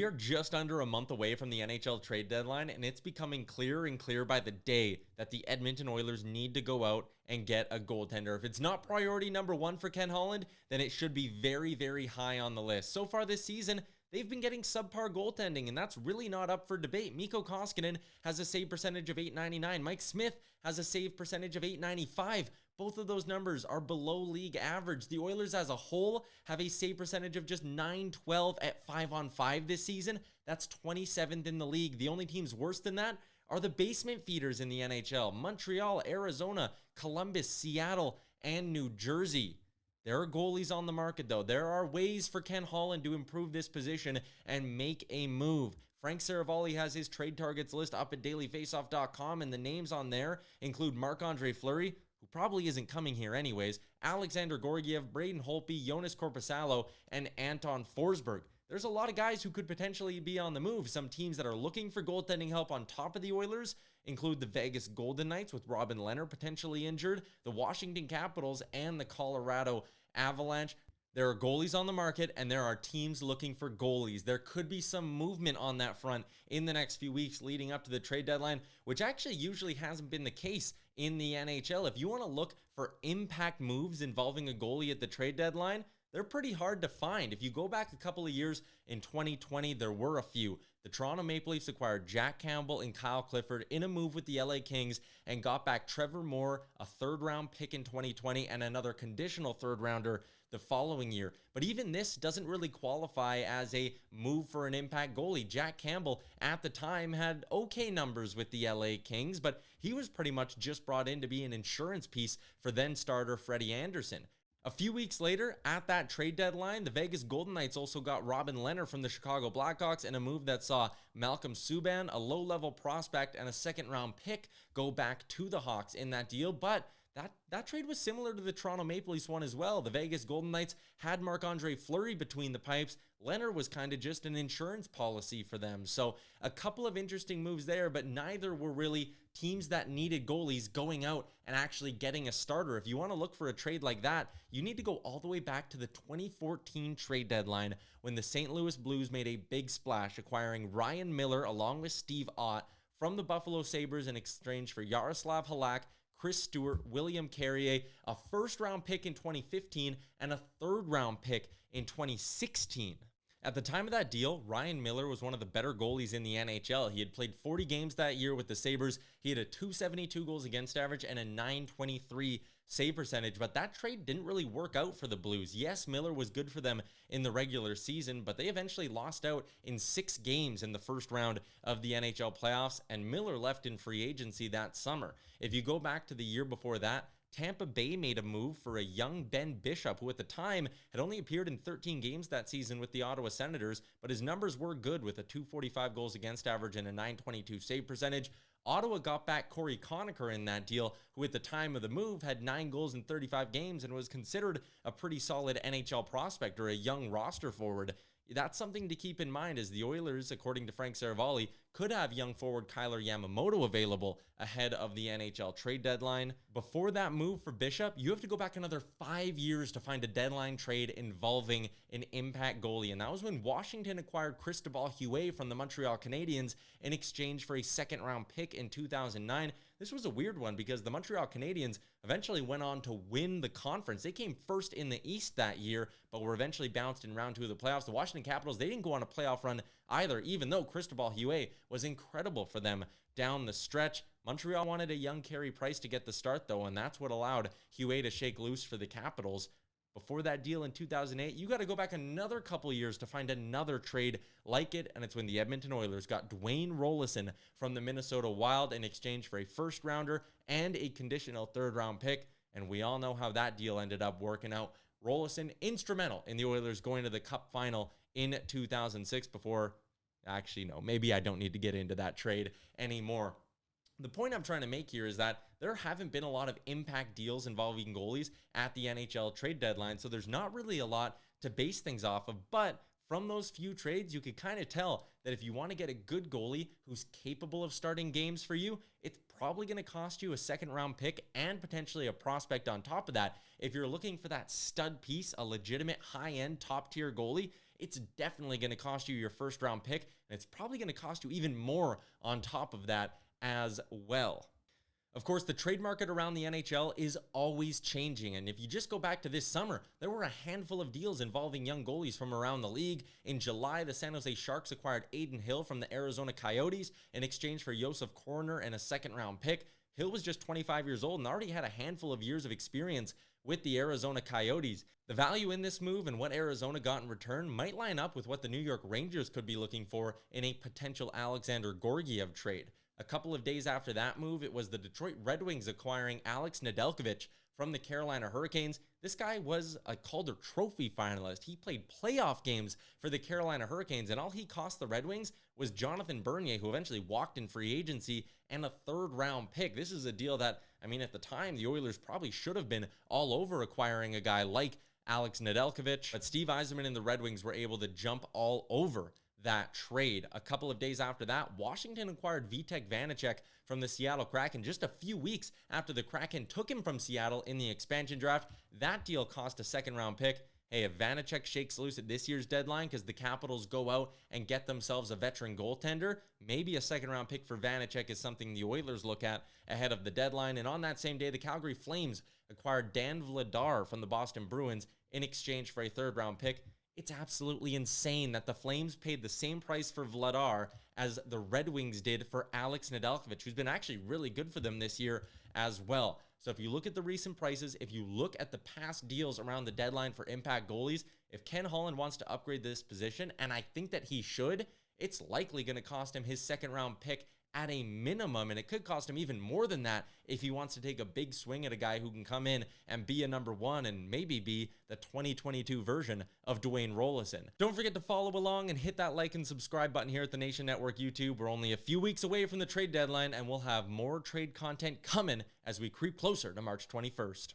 We are just under a month away from the NHL trade deadline, and it's becoming clearer and clearer by the day that the Edmonton Oilers need to go out and get a goaltender. If it's not priority number one for Ken Holland, then it should be very, very high on the list. So far this season, they've been getting subpar goaltending, and that's really not up for debate. Mikko Koskinen has a save percentage of .899. Mike Smith has a save percentage of .895. Both of those numbers are below league average. The Oilers as a whole have a save percentage of just .912 at 5-on-5 this season. That's 27th in the league. The only teams worse than that are the basement feeders in the NHL. Montreal, Arizona, Columbus, Seattle, and New Jersey. There are goalies on the market, though. There are ways for Ken Holland to improve this position and make a move. Frank Saravalli has his trade targets list up at dailyfaceoff.com, and the names on there include Marc-Andre Fleury, who probably isn't coming here anyways, Alexander Georgiev, Braden Holtby, Jonas Korpisalo, and Anton Forsberg. There's a lot of guys who could potentially be on the move. Some teams that are looking for goaltending help on top of the Oilers include the Vegas Golden Knights with Robin Leonard potentially injured, the Washington Capitals, and the Colorado Avalanche. There are goalies on the market, and there are teams looking for goalies. There could be some movement on that front in the next few weeks leading up to the trade deadline, which actually usually hasn't been the case in the NHL. If you want to look for impact moves involving a goalie at the trade deadline, they're pretty hard to find. If you go back a couple of years in 2020, there were a few. The Toronto Maple Leafs acquired Jack Campbell and Kyle Clifford in a move with the LA Kings and got back Trevor Moore, a third-round pick in 2020, and another conditional third-rounder the following year. But even this doesn't really qualify as a move for an impact goalie. Jack Campbell at the time had okay numbers with the LA Kings, but he was pretty much just brought in to be an insurance piece for then starter Freddie Anderson. A few weeks later, at that trade deadline, the Vegas Golden Knights also got Robin Leonard from the Chicago Blackhawks in a move that saw Malcolm Subban, a low-level prospect, and a second-round pick go back to the Hawks in that deal. But that trade was similar to the Toronto Maple Leafs one as well. The Vegas Golden Knights had Marc-Andre Fleury between the pipes. Leonard was kind of just an insurance policy for them. So a couple of interesting moves there, but neither were really teams that needed goalies going out and actually getting a starter. If you want to look for a trade like that, you need to go all the way back to the 2014 trade deadline when the St. Louis Blues made a big splash, acquiring Ryan Miller along with Steve Ott from the Buffalo Sabres in exchange for Yaroslav Halak, Chris Stewart, William Carrier, a first-round pick in 2015, and a third-round pick in 2016. At the time of that deal, Ryan Miller was one of the better goalies in the NHL. He had played 40 games that year with the Sabres. He had a .272 goals against average and a .923 save percentage, but that trade didn't really work out for the Blues. Yes, Miller was good for them in the regular season, but they eventually lost out in 6 games in the first round of the NHL playoffs, and Miller left in free agency that summer. If you go back to the year before that, Tampa Bay made a move for a young Ben Bishop, who at the time had only appeared in 13 games that season with the Ottawa Senators, but his numbers were good with a .245 goals against average and a .922 save percentage. Ottawa got back Corey Conacher in that deal, who at the time of the move had 9 goals in 35 games and was considered a pretty solid NHL prospect or a young roster forward. That's something to keep in mind, as the Oilers, according to Frank Saravalli, could have young forward Kyler Yamamoto available ahead of the NHL trade deadline. Before that move for Bishop, you have to go back another 5 years to find a deadline trade involving an impact goalie, and that was when Washington acquired Cristobal Huet from the Montreal Canadiens in exchange for a second-round pick in 2009. This was a weird one because the Montreal Canadiens eventually went on to win the conference. They came first in the East that year, but were eventually bounced in round 2 of the playoffs. The Washington Capitals, they didn't go on a playoff run either, even though Cristobal Huet was incredible for them down the stretch. Montreal wanted a young Carey Price to get the start, though, and that's what allowed Huet to shake loose for the Capitals. Before that deal in 2008, you got to go back another couple years to find another trade like it, and it's when the Edmonton Oilers got Dwayne Rollison from the Minnesota Wild in exchange for a first-rounder and a conditional third-round pick, and we all know how that deal ended up working out. Rollison, instrumental in the Oilers going to the Cup final in 2006 before, actually, no, maybe I don't need to get into that trade anymore. The point I'm trying to make here is that there haven't been a lot of impact deals involving goalies at the NHL trade deadline, so there's not really a lot to base things off of. But from those few trades, you could kind of tell that if you want to get a good goalie who's capable of starting games for you, it's probably going to cost you a second-round pick and potentially a prospect on top of that. If you're looking for that stud piece, a legitimate high-end top-tier goalie, it's definitely going to cost you your first round pick, and it's probably going to cost you even more on top of that as well. Of course, the trade market around the NHL is always changing, and if you just go back to this summer, there were a handful of deals involving young goalies from around the league. In July, the San Jose Sharks acquired Adin Hill from the Arizona Coyotes in exchange for Josef Corner and a second-round pick. Hill was just 25 years old and already had a handful of years of experience with the Arizona Coyotes. The value in this move and what Arizona got in return might line up with what the New York Rangers could be looking for in a potential Alexander Georgiev trade. A couple of days after that move, it was the Detroit Red Wings acquiring Alex Nedeljkovic from the Carolina Hurricanes. This guy was a Calder Trophy finalist. He played playoff games for the Carolina Hurricanes, and all he cost the Red Wings was Jonathan Bernier, who eventually walked in free agency, and a third-round pick. This is a deal that, I mean, at the time, the Oilers probably should have been all over acquiring a guy like Alex Nedeljkovic, but Steve Yzerman and the Red Wings were able to jump all over that trade. A couple of days after that, Washington acquired Vitek Vanacek from the Seattle Kraken just a few weeks after the Kraken took him from Seattle in the expansion draft. That deal cost a second-round pick. Hey, if Vanacek shakes loose at this year's deadline because the Capitals go out and get themselves a veteran goaltender, maybe a second-round pick for Vanacek is something the Oilers look at ahead of the deadline. And on that same day, the Calgary Flames acquired Dan Vladar from the Boston Bruins in exchange for a third-round pick. It's absolutely insane that the Flames paid the same price for Vladar as the Red Wings did for Alex Nedeljkovic, who's been actually really good for them this year as well. So if you look at the recent prices, if you look at the past deals around the deadline for impact goalies, if Ken Holland wants to upgrade this position, and I think that he should, it's likely going to cost him his second-round pick at a minimum, and it could cost him even more than that if he wants to take a big swing at a guy who can come in and be a number one and maybe be the 2022 version of Dwayne Rollison. Don't forget to follow along and hit that like and subscribe button here at the Nation Network YouTube. We're only a few weeks away from the trade deadline, and we'll have more trade content coming as we creep closer to March 21st.